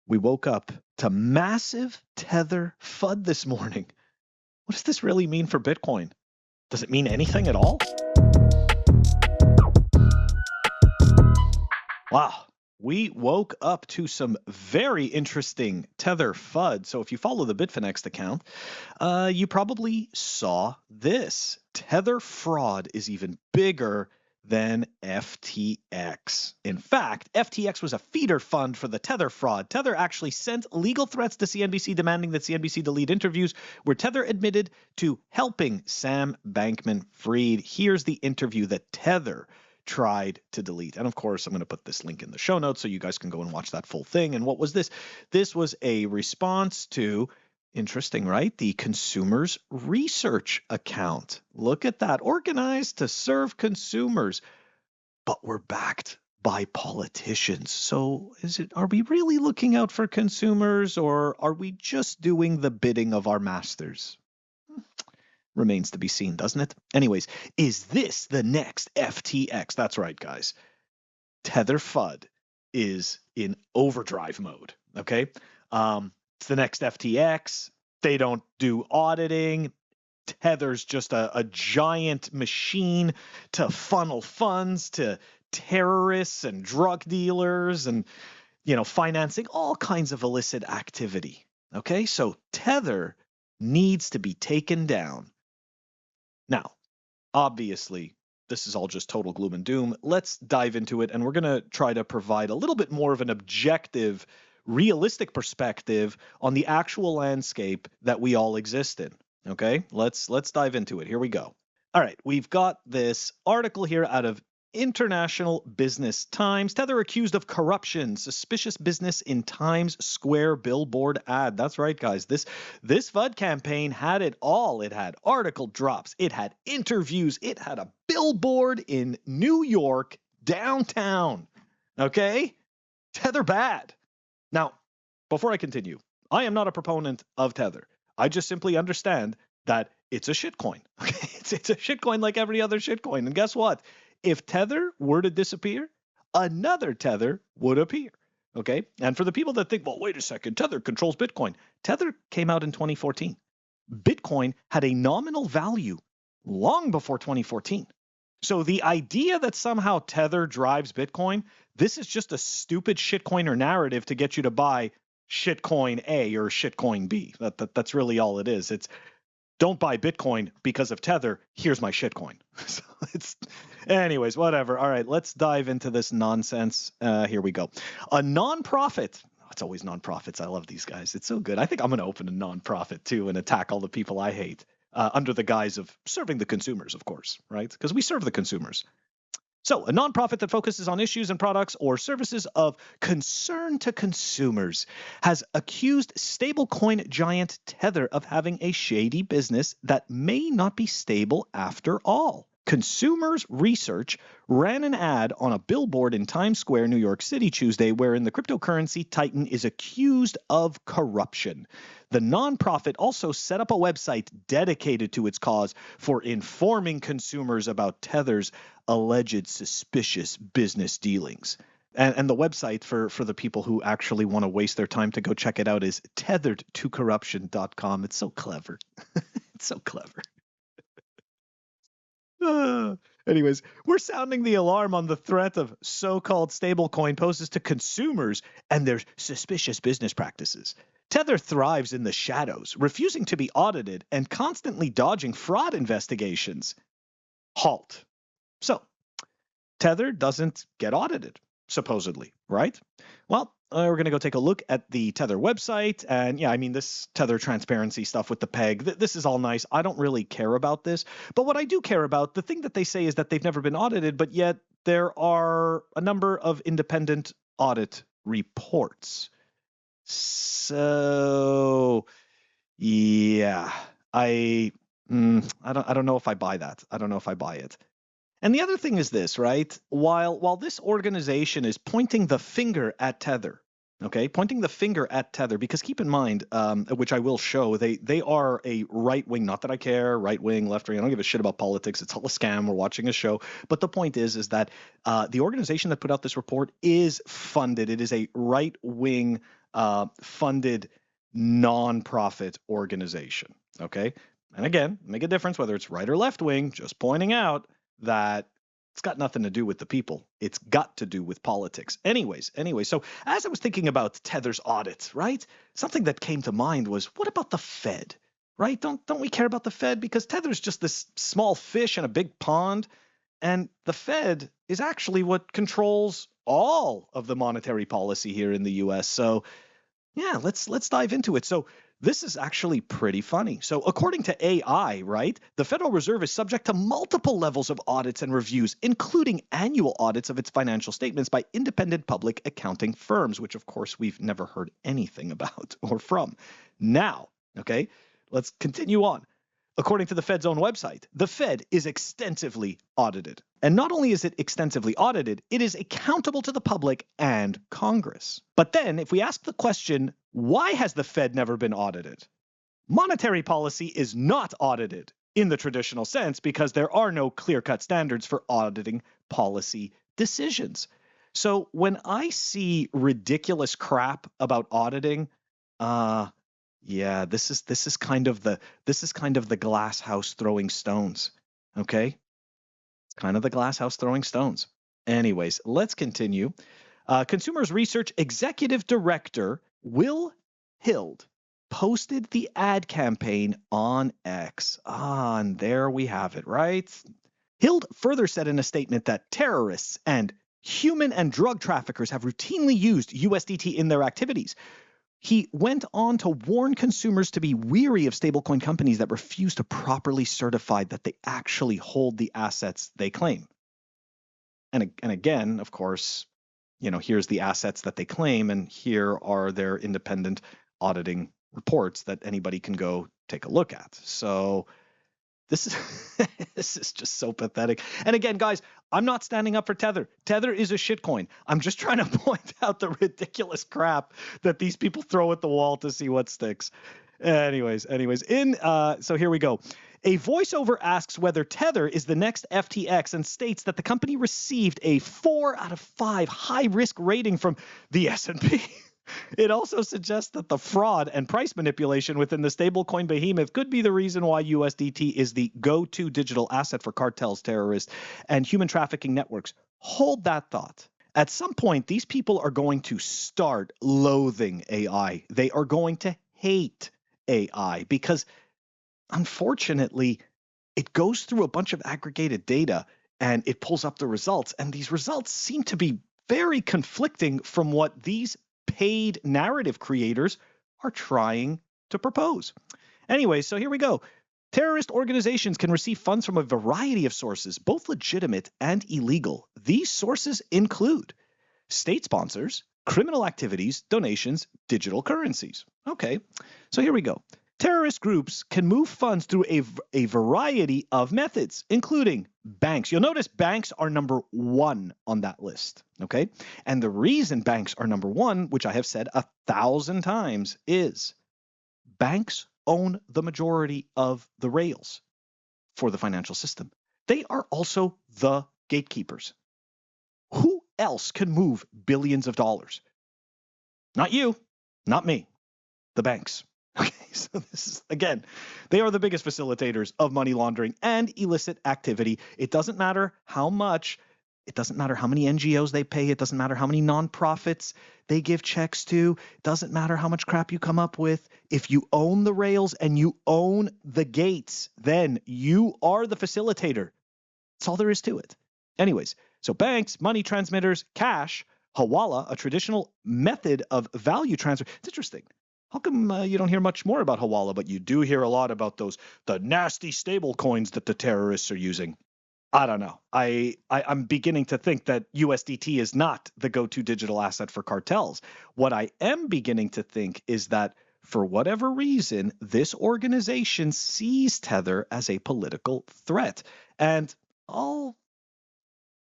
We woke up to massive Tether FUD this morning. What does this really mean for Bitcoin? Does it mean anything at all? Wow. We woke up to some very interesting Tether FUD. So if you follow the Bitfinex account, you probably saw this. Tether fraud is even bigger than FTX. In fact, FTX was a feeder fund for the Tether fraud. Tether actually sent legal threats to CNBC demanding that CNBC delete interviews where Tether admitted to helping Sam Bankman-Fried. Here's the interview that Tether tried to delete. And of course, I'm going to put this link in the show notes so you guys can go and watch that full thing. And what was this? This was a response to, interesting, right? The Consumers Research account. Look at that, organized to serve consumers, but we're backed by politicians. So are we really looking out for consumers, or are we just doing the bidding of our masters? Remains to be seen, doesn't it? Anyways, is this the next FTX? That's right, guys. Tether FUD is in overdrive mode, okay? It's the next FTX. They don't do auditing. Tether's just a giant machine to funnel funds to terrorists and drug dealers and, financing all kinds of illicit activity, okay? So Tether needs to be taken down. Now, obviously, this is all just total gloom and doom. Let's dive into it, and we're going to try to provide a little bit more of an objective, realistic perspective on the actual landscape that we all exist in. Okay, let's dive into it. Here we go. All right, we've got this article here out of International Business Times. Tether accused of corruption, suspicious business in Times Square billboard ad. That's right, guys. This FUD campaign had it all. It had article drops. It had interviews. It had a billboard in New York downtown. Okay? Tether bad. Now, before I continue, I am not a proponent of Tether. I just simply understand that it's a shitcoin. Okay? It's a shitcoin like every other shitcoin. And guess what? If Tether were to disappear, another Tether would appear, okay? And for the people that think, well, wait a second, Tether controls Bitcoin. Tether came out in 2014. Bitcoin had a nominal value long before 2014. So the idea that somehow Tether drives Bitcoin, this is just a stupid shitcoiner narrative to get you to buy shitcoin A or shitcoin B. That's really all it is. It's don't buy Bitcoin because of Tether. Here's my shitcoin. So anyways, whatever. All right, let's dive into this nonsense. Here we go. A nonprofit. It's always nonprofits. I love these guys. It's so good. I think I'm going to open a nonprofit too and attack all the people I hate under the guise of serving the consumers, of course, right? Because we serve the consumers. So, a nonprofit that focuses on issues and products or services of concern to consumers has accused stablecoin giant Tether of having a shady business that may not be stable after all. Consumers Research ran an ad on a billboard in Times Square, New York City, Tuesday, wherein the cryptocurrency titan is accused of corruption. The nonprofit also set up a website dedicated to its cause for informing consumers about Tether's alleged suspicious business dealings. And the website for the people who actually want to waste their time to go check it out is tetheredtocorruption.com. It's so clever. It's so clever. Anyways, we're sounding the alarm on the threat of so-called stablecoin poses to consumers and their suspicious business practices. Tether thrives in the shadows, refusing to be audited and constantly dodging fraud investigations. Halt. So, Tether doesn't get audited, supposedly, right? Well, we're going to go take a look at the Tether website. And yeah, I mean, this Tether transparency stuff with the peg, this is all nice. I don't really care about this. But what I do care about, the thing that they say is that they've never been audited, but yet there are a number of independent audit reports. So, yeah, I don't know if I buy that. I don't know if I buy it. And the other thing is this, right? While this organization is pointing the finger at Tether, okay, pointing the finger at Tether, because keep in mind, which I will show, they are a right-wing, not that I care, right-wing, left-wing, I don't give a shit about politics. It's all a scam. We're watching a show. But the point is that the organization that put out this report is funded. It is a right-wing funded nonprofit organization. Okay. And again, make a difference whether it's right or left wing, just pointing out that it's got nothing to do with the people. It's got to do with politics. Anyways, so as I was thinking about Tether's audit, right? Something that came to mind was, what about the Fed? Right? Don't we care about the Fed? Because Tether's just this small fish in a big pond, and the Fed is actually what controls all of the monetary policy here in the US. So yeah, let's dive into it. So this is actually pretty funny. So according to AI, right, the Federal Reserve is subject to multiple levels of audits and reviews, including annual audits of its financial statements by independent public accounting firms, which of course we've never heard anything about or from. Now, okay, let's continue on. According to the Fed's own website, the Fed is extensively audited. And not only is it extensively audited, it is accountable to the public and Congress. But then, if we ask the question, why has the Fed never been audited? Monetary policy is not audited in the traditional sense because there are no clear-cut standards for auditing policy decisions. So when I see ridiculous crap about auditing, yeah, this is kind of the glass house throwing stones. Okay? Kind of the glass house throwing stones. Anyways, let's continue. Consumers Research Executive Director Will Hild posted the ad campaign on X. And there we have it, right? Hild further said in a statement that terrorists and human and drug traffickers have routinely used USDT in their activities. He went on to warn consumers to be weary of stablecoin companies that refuse to properly certify that they actually hold the assets they claim. And again, of course, here's the assets that they claim, and here are their independent auditing reports that anybody can go take a look at. So this is just so pathetic. And again, guys, I'm not standing up for Tether. Tether is a shitcoin. I'm just trying to point out the ridiculous crap that these people throw at the wall to see what sticks. Anyways, so here we go. A voiceover asks whether Tether is the next FTX and states that the company received a 4 out of 5 high-risk rating from the S&P. It also suggests that the fraud and price manipulation within the stablecoin behemoth could be the reason why USDT is the go-to digital asset for cartels, terrorists, and human trafficking networks. Hold that thought. At some point, these people are going to start loathing AI. They are going to hate AI because, unfortunately, it goes through a bunch of aggregated data and it pulls up the results. And these results seem to be very conflicting from what these paid narrative creators are trying to propose. Anyway, so here we go. Terrorist organizations can receive funds from a variety of sources, both legitimate and illegal. These sources include state sponsors, criminal activities, donations, digital currencies. Okay, so here we go. Terrorist groups can move funds through a variety of methods, including banks. You'll notice banks are number 1 on that list, okay? And the reason banks are number 1, which I have said 1,000 times, is banks own the majority of the rails for the financial system. They are also the gatekeepers. Who else can move billions of dollars? Not you, not me, the banks. Okay, so this is, again, they are the biggest facilitators of money laundering and illicit activity. It doesn't matter how much, it doesn't matter how many NGOs they pay, it doesn't matter how many nonprofits they give checks to, it doesn't matter how much crap you come up with. If you own the rails and you own the gates, then you are the facilitator. That's all there is to it. Anyways, so banks, money transmitters, cash, Hawala, a traditional method of value transfer. It's interesting. How come you don't hear much more about Hawala, but you do hear a lot about the nasty stable coins that the terrorists are using? I don't know. I'm beginning to think that USDT is not the go-to digital asset for cartels. What I am beginning to think is that for whatever reason, this organization sees Tether as a political threat. And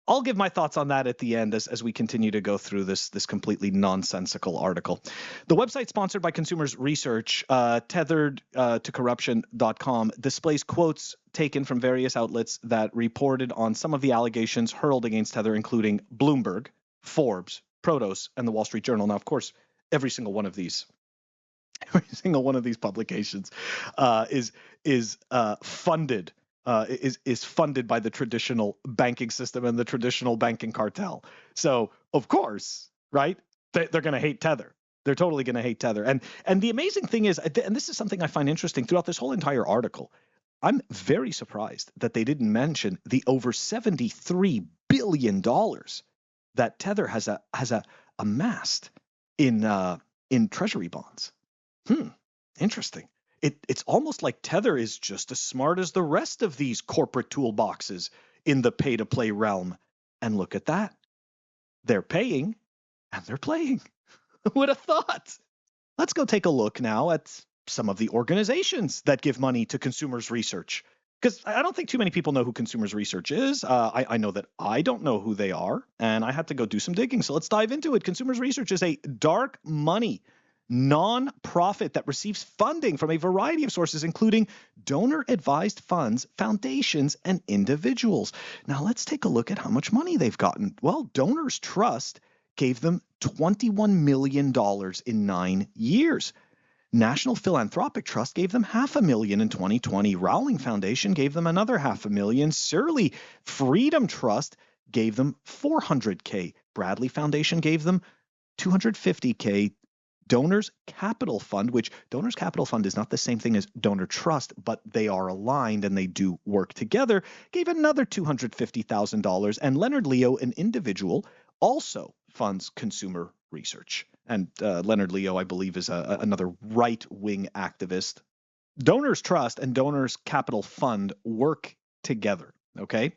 I'll give my thoughts on that at the end as we continue to go through this completely nonsensical article. The website sponsored by Consumers Research, tethered to corruption.com, displays quotes taken from various outlets that reported on some of the allegations hurled against Tether, including Bloomberg, Forbes, Protos, and the Wall Street Journal. Now, of course, every single one of these every single one of these publications is funded is funded by the traditional banking system and the traditional banking cartel. So of course, right, they're going to hate Tether. They're totally going to hate Tether. And the amazing thing is, and this is something I find interesting throughout this whole entire article, I'm very surprised that they didn't mention the over $73 billion that Tether has amassed in treasury bonds. Interesting. It's almost like Tether is just as smart as the rest of these corporate toolboxes in the pay-to-play realm. And look at that. They're paying and they're playing. Who would have thought? Let's go take a look now at some of the organizations that give money to consumers research. Because I don't think too many people know who consumers research is. I know that I don't know who they are, and I had to go do some digging. So let's dive into it. Consumers research is a dark money non-profit that receives funding from a variety of sources, including donor-advised funds, foundations, and individuals. Now, let's take a look at how much money they've gotten. Well, Donors Trust gave them $21 million in 9 years. National Philanthropic Trust gave them $500,000 in 2020. Rowling Foundation gave them another $500,000. Surly Freedom Trust gave them $400K. Bradley Foundation gave them $250K. Donors Capital Fund, which Donors Capital Fund is not the same thing as Donor Trust, but they are aligned and they do work together, gave another $250,000. And Leonard Leo, an individual, also funds consumer research. And Leonard Leo, I believe, is another right-wing activist. Donors Trust and Donors Capital Fund work together, okay?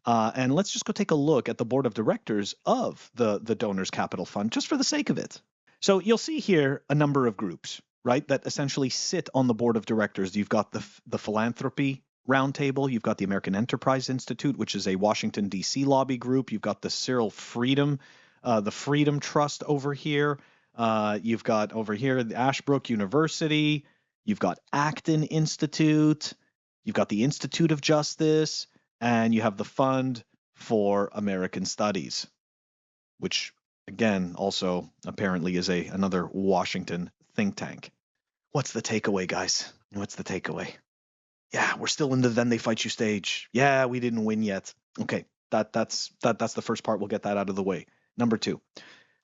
And let's just go take a look at the board of directors of the Donors Capital Fund, just for the sake of it. So you'll see here a number of groups, right, that essentially sit on the board of directors. You've got the Philanthropy Roundtable. You've got the American Enterprise Institute, which is a Washington, D.C. lobby group. You've got the Cyril Freedom, the Freedom Trust over here. You've got over here the Ashbrook University. You've got Acton Institute. You've got the Institute of Justice. And you have the Fund for American Studies, which again, also apparently is another Washington think tank. What's the takeaway, guys? What's the takeaway? Yeah, we're still in the then they fight you stage. Yeah, we didn't win yet. Okay, that's the first part. We'll get that out of the way. Number 2,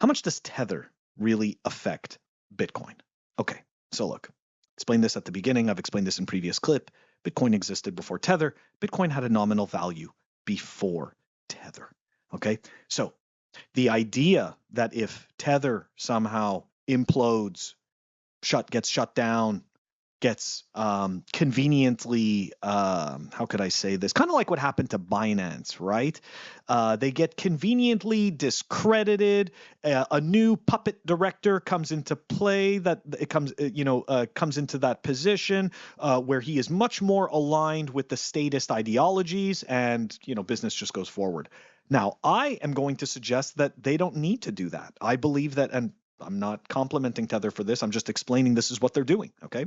how much does Tether really affect Bitcoin? Okay, so look, explained this at the beginning. I've explained this in previous clip. Bitcoin existed before Tether. Bitcoin had a nominal value before Tether. Okay, so the idea that if Tether somehow implodes, gets shut down, gets conveniently, how could I say this? Kind of like what happened to Binance, right? They get conveniently discredited. A new puppet director comes into play. That it comes into that position where he is much more aligned with the statist ideologies, and business just goes forward. Now, I am going to suggest that they don't need to do that. I believe that, and I'm not complimenting Tether for this. I'm just explaining this is what they're doing, okay?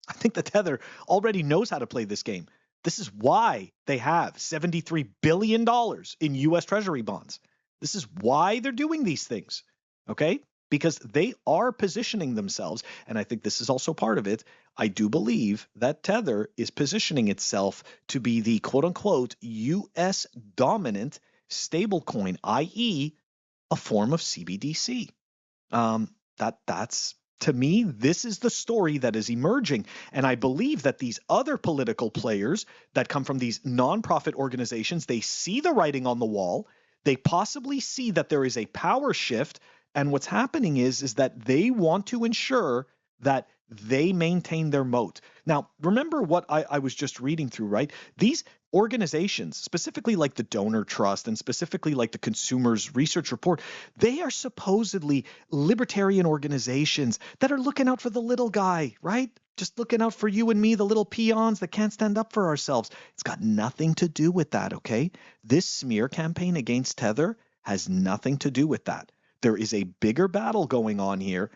I think that Tether already knows how to play this game. This is why they have $73 billion in U.S. Treasury bonds. This is why they're doing these things, okay? Because they are positioning themselves, and I think this is also part of it. I do believe that Tether is positioning itself to be the quote-unquote U.S. dominant stablecoin, i.e. a form of CBDC. That's to me, this is the story that is emerging. And I believe that these other political players that come from these nonprofit organizations, they see the writing on the wall. They possibly see that there is a power shift. And what's happening is that they want to ensure that they maintain their moat. Now, remember what I was just reading through, right? These organizations, specifically like the Donor Trust and specifically like the Consumers Research Report, they are supposedly libertarian organizations that are looking out for the little guy, right? Just looking out for you and me, the little peons that can't stand up for ourselves. It's got nothing to do with that, okay? This smear campaign against Tether has nothing to do with that. There is a bigger battle going on here.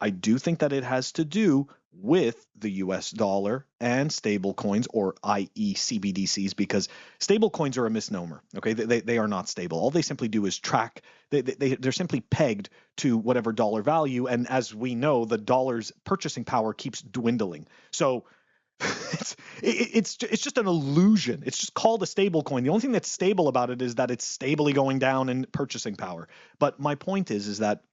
I do think that it has to do with the US dollar and stable coins, or i.e. CBDCs, because stable coins are a misnomer. Okay, they are not stable. All they simply do is track, they're simply pegged to whatever dollar value. And as we know, the dollar's purchasing power keeps dwindling. So it's just an illusion. It's just called a stable coin. The only thing that's stable about it is that it's stably going down in purchasing power. But my point is that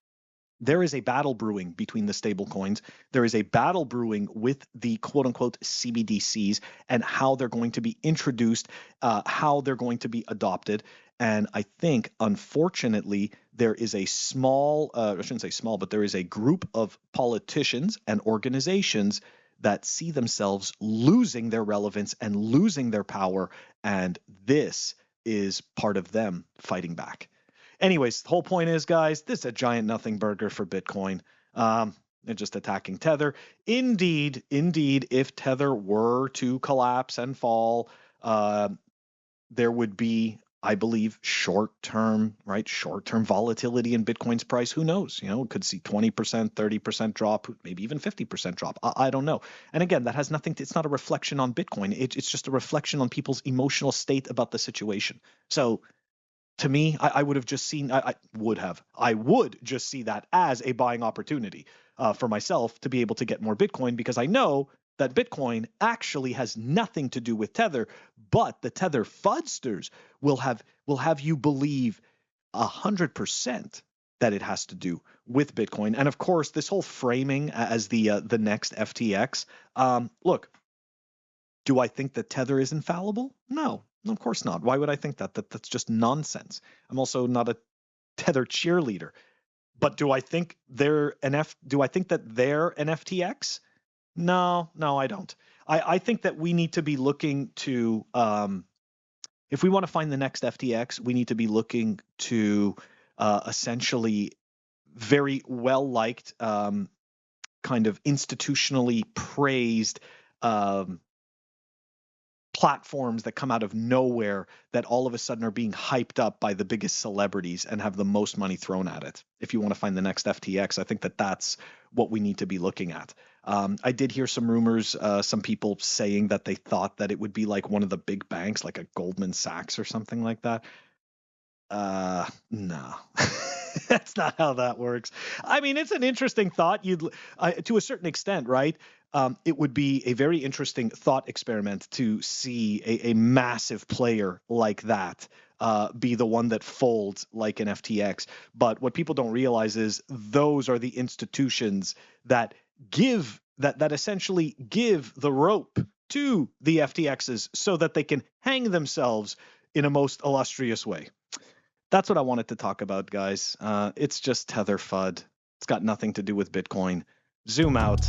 there is a battle brewing between the stable coins. There is a battle brewing with the quote unquote CBDCs and how they're going to be introduced, how they're going to be adopted. And I think, unfortunately, there is a small, I shouldn't say small, but there is a group of politicians and organizations that see themselves losing their relevance and losing their power. And this is part of them fighting back. Anyways, the whole point is, guys, this is a giant nothing burger for Bitcoin. They're just attacking Tether. Indeed, if Tether were to collapse and fall, there would be, I believe, short-term volatility in Bitcoin's price. Who knows? It could see 20%, 30% drop, maybe even 50% drop. I don't know. And again, that has nothing to, it's not a reflection on Bitcoin. It's just a reflection on people's emotional state about the situation. So to me, I would have just seen, I would just see that as a buying opportunity for myself to be able to get more Bitcoin, because I know that Bitcoin actually has nothing to do with Tether, but the Tether FUDsters will have you believe 100% that it has to do with Bitcoin. And of course, this whole framing as the next FTX. Look, do I think that Tether is infallible? No. Of course not. Why would I think that? That's just nonsense. I'm also not a Tether cheerleader. But do I think they're an FTX? No, I don't. I think that we need to be looking to, if we want to find the next FTX, we need to be looking to essentially very well-liked, kind of institutionally praised platforms that come out of nowhere that all of a sudden are being hyped up by the biggest celebrities and have the most money thrown at it. If you want to find the next FTX, I think that that's what we need to be looking at. I did hear some rumors, some people saying that they thought that it would be like one of the big banks, like a Goldman Sachs or something like that. No. That's not how that works. I mean, it's an interesting thought. To a certain extent, right? It would be a very interesting thought experiment to see a massive player like that be the one that folds like an FTX. But what people don't realize is those are the institutions that essentially give the rope to the FTXs so that they can hang themselves in a most illustrious way. That's what I wanted to talk about, guys. It's just Tether FUD. It's got nothing to do with Bitcoin. Zoom out.